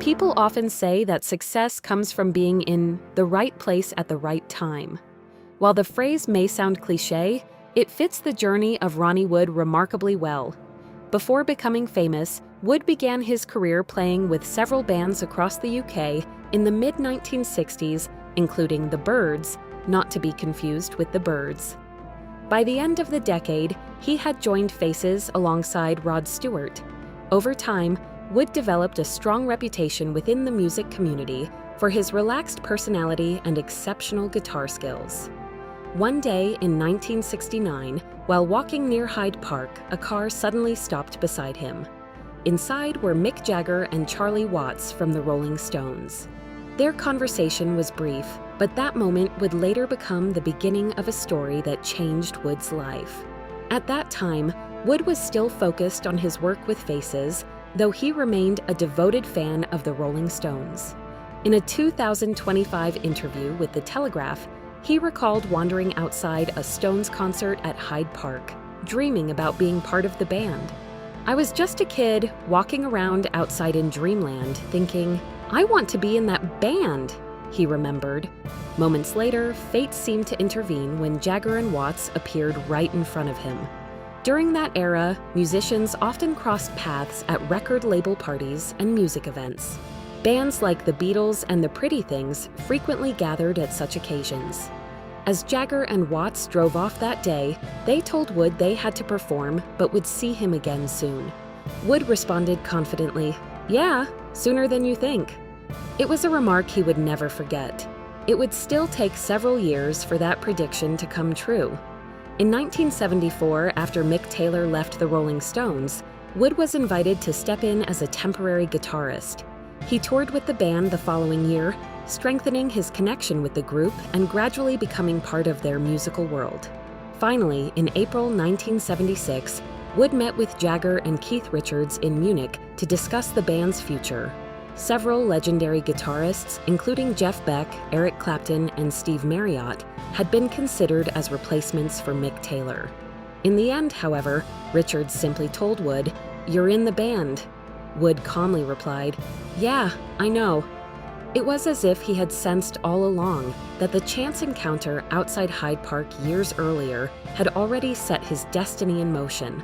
People often say that success comes from being in the right place at the right time. While the phrase may sound cliché, it fits the journey of Ronnie Wood remarkably well. Before becoming famous, Wood began his career playing with several bands across the UK in the mid-1960s, including The Byrds, not to be confused with The Byrds. By the end of the decade, he had joined Faces alongside Rod Stewart. Over time, Wood developed a strong reputation within the music community for his relaxed personality and exceptional guitar skills. One day in 1969, while walking near Hyde Park, a car suddenly stopped beside him. Inside were Mick Jagger and Charlie Watts from the Rolling Stones. Their conversation was brief, but that moment would later become the beginning of a story that changed Wood's life. At that time, Wood was still focused on his work with Faces, though he remained a devoted fan of the Rolling Stones. In a 2025 interview with The Telegraph, he recalled wandering outside a Stones concert at Hyde Park, dreaming about being part of the band. "I was just a kid, walking around outside in dreamland, thinking, I want to be in that band," he remembered. Moments later, fate seemed to intervene when Jagger and Watts appeared right in front of him. During that era, musicians often crossed paths at record label parties and music events. Bands like the Beatles and the Pretty Things frequently gathered at such occasions. As Jagger and Watts drove off that day, they told Wood they had to perform but would see him again soon. Wood responded confidently, "Yeah, sooner than you think." It was a remark he would never forget. It would still take several years for that prediction to come true. In 1974, after Mick Taylor left the Rolling Stones, Wood was invited to step in as a temporary guitarist. He toured with the band the following year, strengthening his connection with the group and gradually becoming part of their musical world. Finally, in April 1976, Wood met with Jagger and Keith Richards in Munich to discuss the band's future. Several legendary guitarists, including Jeff Beck, Eric Clapton, and Steve Marriott, had been considered as replacements for Mick Taylor. In the end, however, Richards simply told Wood, "You're in the band." Wood calmly replied, "Yeah, I know." It was as if he had sensed all along that the chance encounter outside Hyde Park years earlier had already set his destiny in motion.